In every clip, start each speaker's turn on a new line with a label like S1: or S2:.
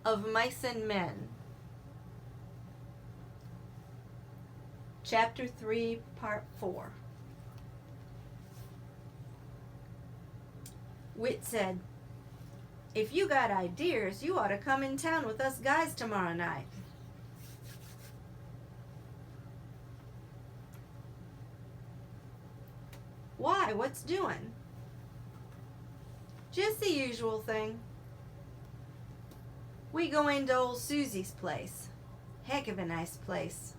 S1: of Mice and Men. Chapter 3, Part 4. Wit said, "If you got ideas, you ought to come in town with us guys tomorrow night." "Why? What's doing?" "Just the usual thing. We go into old Susie's place. Heck of a nice place."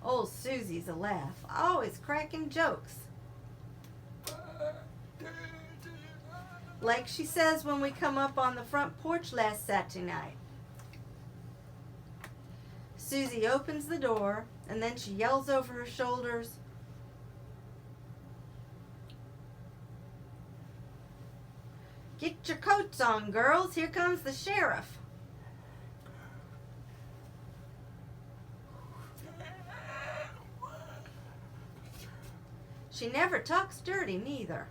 S1: Old Susie's a laugh, always cracking jokes. Like she says when we come up on the front porch last Saturday night. Susie opens the door, and then she yells over her shoulders, "Get your coats on, girls. Here comes the sheriff." She never talks dirty, neither.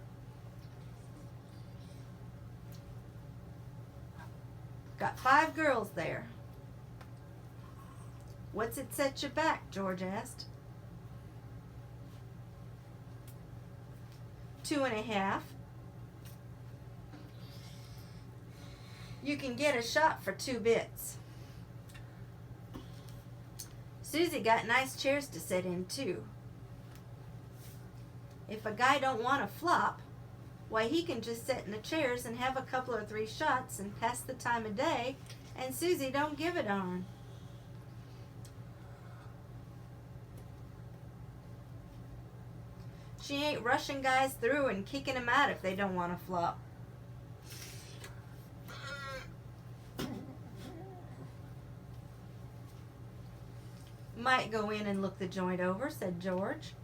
S1: Got 5 girls there. "What's it set you back?" George asked. 2.5. You can get a shot for 2 bits. Susie got nice chairs to sit in, too. If a guy don't want to flop, why, he can just sit in the chairs and have a couple or 3 shots and pass the time of day, and Susie don't give a darn. She ain't rushing guys through and kicking them out if they don't want to flop. "Might go in and look the joint over," said George.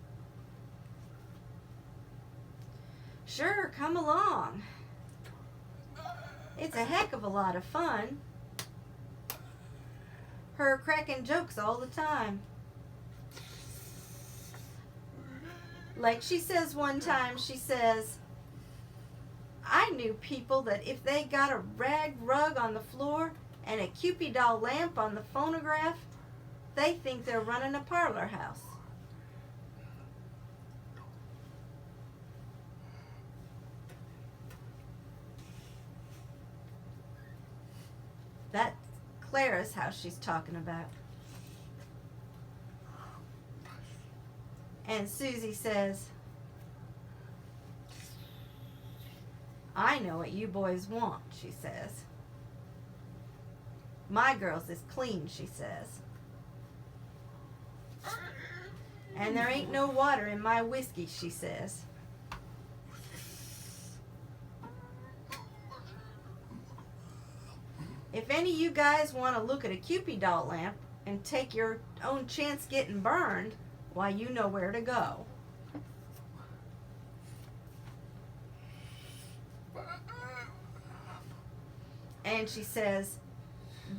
S1: "Sure, come along. It's a heck of a lot of fun. Her cracking jokes all the time. Like she says one time, she says, 'I knew people that if they got a rag rug on the floor and a Cupid doll lamp on the phonograph, they think they're running a parlor house.'" That's Clara's house she's talking about. And Susie says, "I know what you boys want," she says. "My girls is clean," she says. "And there ain't no water in my whiskey," she says. "If any of you guys want to look at a Cupid doll lamp and take your own chance getting burned, why, you know where to go." And she says,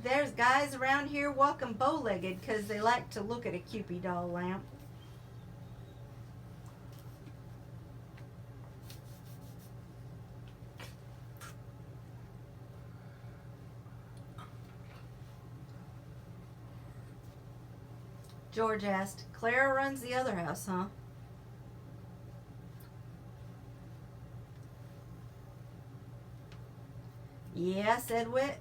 S1: "There's guys around here walking bow-legged 'cause they like to look at a Cupid doll lamp." George asked, "Clara runs the other house, huh?" "Yeah," said Wit.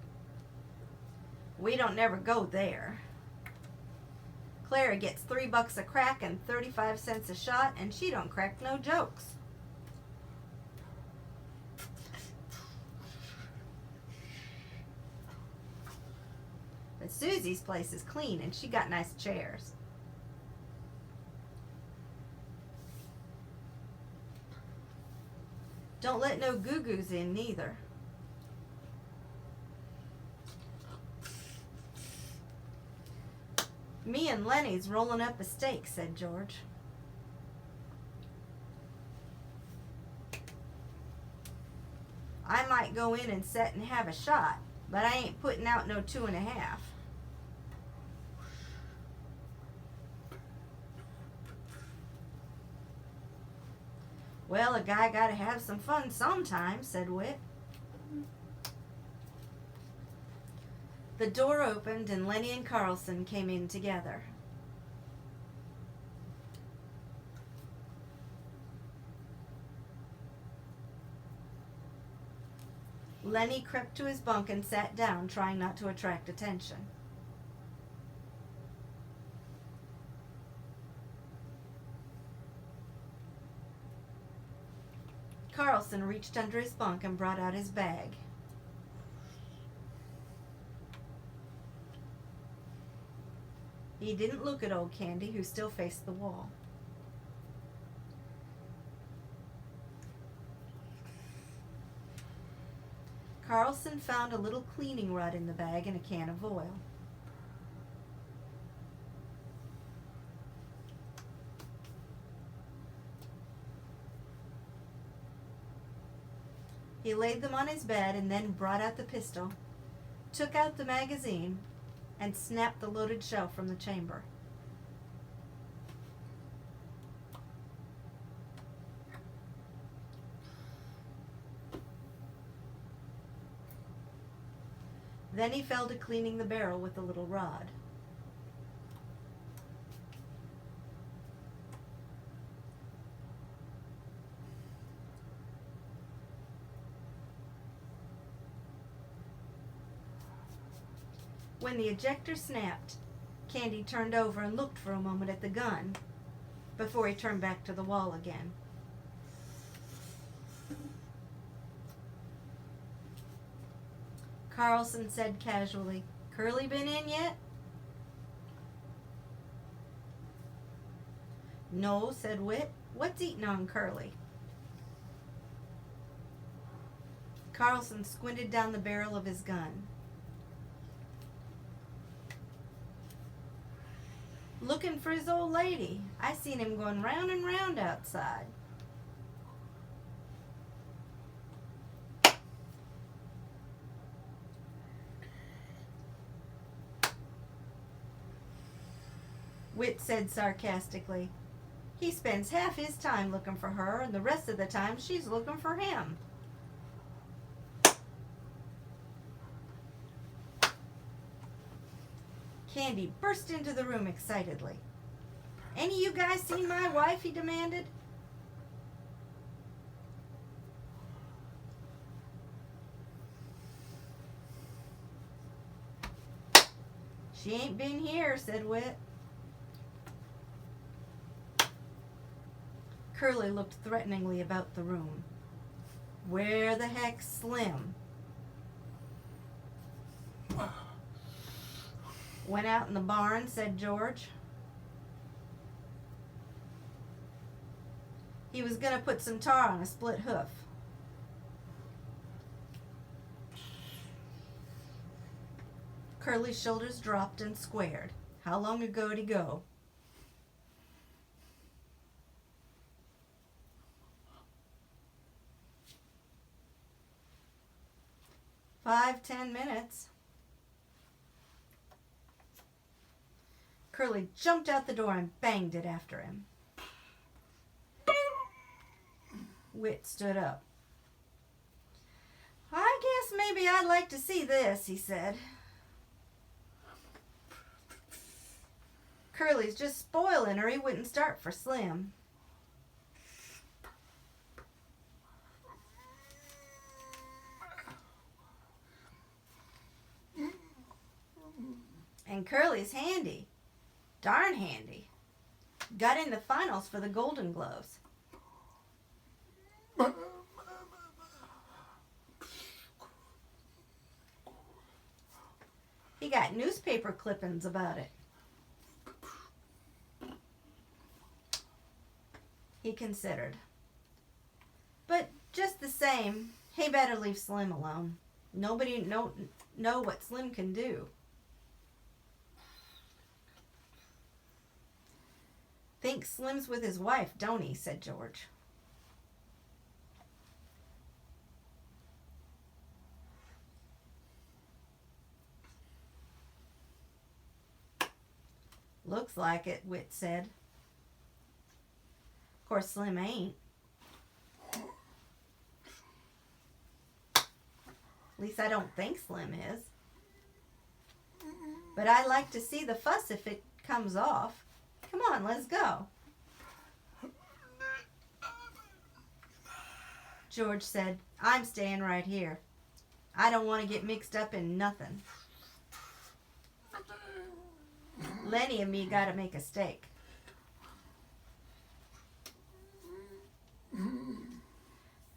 S1: "We don't never go there. Clara gets $3 a crack and 35 cents a shot, and she don't crack no jokes." But Susie's place is clean, and she got nice chairs. "Don't let no goo-goos in, neither." "Me and Lenny's rolling up a steak," said George. "I might go in and set and have a shot, but I ain't putting out no 2.5. Well, a guy gotta have some fun sometime, said Whit. The door opened and Lenny and Carlson came in together. Lenny crept to his bunk and sat down, trying not to attract attention. Carlson reached under his bunk and brought out his bag. He didn't look at old Candy, who still faced the wall. Carlson found a little cleaning rod in the bag and a can of oil. He laid them on his bed and then brought out the pistol, took out the magazine, and snapped the loaded shell from the chamber. Then he fell to cleaning the barrel with the little rod. When the ejector snapped, Candy turned over and looked for a moment at the gun before he turned back to the wall again. Carlson said casually, "Curly been in yet?" "No," said Whit. "What's eating on Curly?" Carlson squinted down the barrel of his gun. "Looking for his old lady. I seen him going round and round outside." Whit said sarcastically, "He spends half his time looking for her, and the rest of the time she's looking for him." Candy burst into the room excitedly. "Any of you guys seen my wife?" he demanded. "She ain't been here," said Whit. Curly looked threateningly about the room. "Where the heck's Slim?" "Went out in the barn," said George. "He was gonna put some tar on a split hoof." Curly's shoulders dropped and squared. "How long ago'd he go?" "5-10 minutes." Curly jumped out the door and banged it after him. Whit stood up. "I guess maybe I'd like to see this," he said. "Curly's just spoiling her. He wouldn't start for Slim." "And Curly's handy. Darn handy. Got in the finals for the Golden Gloves." "He got newspaper clippings about it." He considered. "But just the same, he better leave Slim alone. Nobody know what Slim can do." "Thinks Slim's with his wife, don't he?" said George. "Looks like it," Whit said. "Of course Slim ain't." At least I don't think Slim is. But I like to see the fuss if it comes off. Come on, let's go. George said, I'm staying right here. I don't want to get mixed up in nothing. Lenny and me got to make a steak.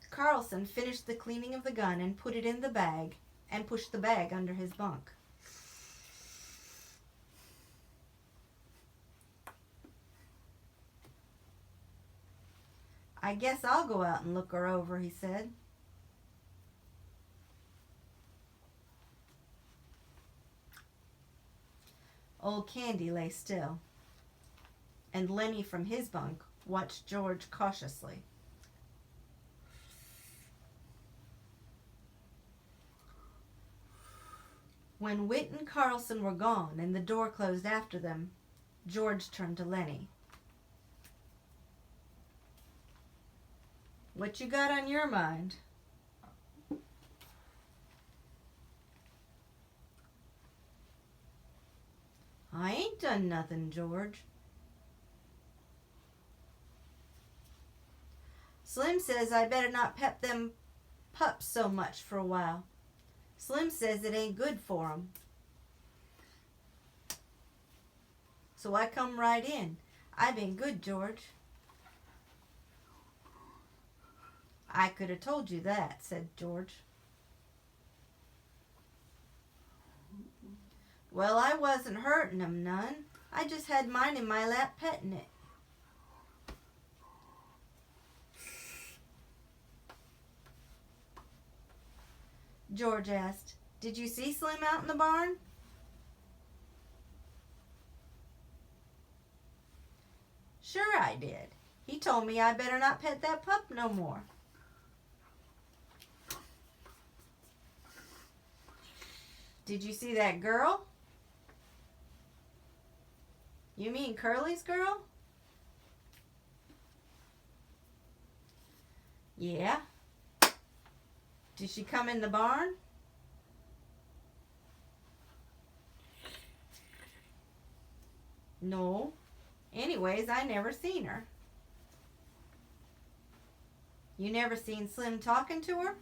S1: Carlson finished the cleaning of the gun and put it in the bag and pushed the bag under his bunk. I guess I'll go out and look her over, he said. Old Candy lay still, and Lenny from his bunk watched George cautiously. When Whit and Carlson were gone and the door closed after them, George turned to Lenny. What you got on your mind? I ain't done nothing, George. Slim says I better not pep them pups so much for a while. Slim says it ain't good for 'em. So I come right in. I been good, George. I could have told you that, said George. Well, I wasn't hurting 'em none. I just had mine in my lap petting it. George asked, Did you see Slim out in the barn? Sure I did. He told me I better not pet that pup no more. Did you see that girl? You mean Curly's girl? Yeah. Did she come in the barn? No. Anyways, I never seen her. You never seen Slim talking to her?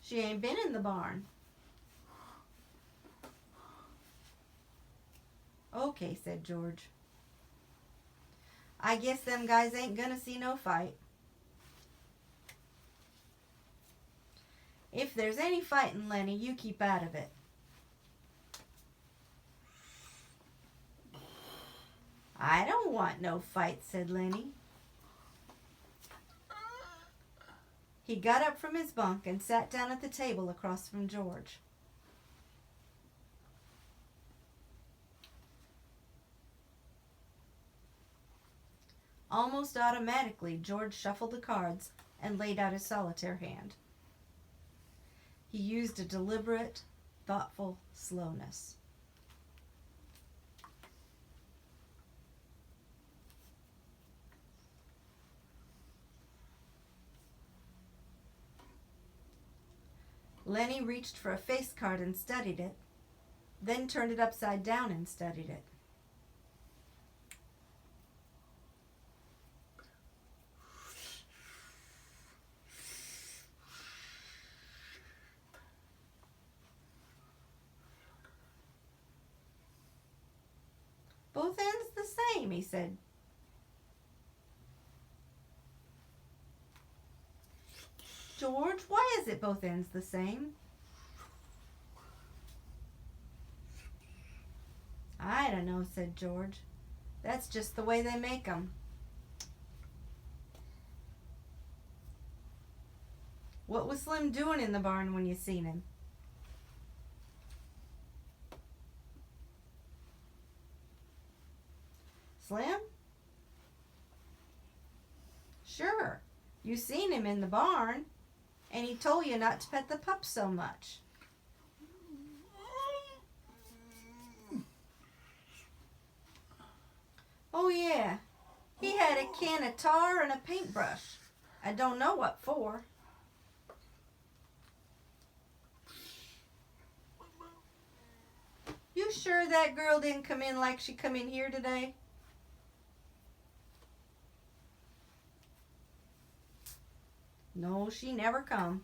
S1: She ain't been in the barn. Okay, said George. I guess them guys ain't gonna see no fight. If there's any fighting, Lenny, you keep out of it. I don't want no fight, said Lenny. He got up from his bunk and sat down at the table across from George. Almost automatically, George shuffled the cards and laid out his solitaire hand. He used a deliberate, thoughtful slowness. Lenny reached for a face card and studied it, then turned it upside down and studied it. Both ends the same, he said. George, why is it both ends the same? I don't know, said George. That's just the way they make 'em. What was Slim doing in the barn when you seen him? Slim? Sure. You seen him in the barn, and he told you not to pet the pup so much. Oh, yeah. He had a can of tar and a paintbrush. I don't know what for. You sure that girl didn't come in like she come in here today? No, she never come.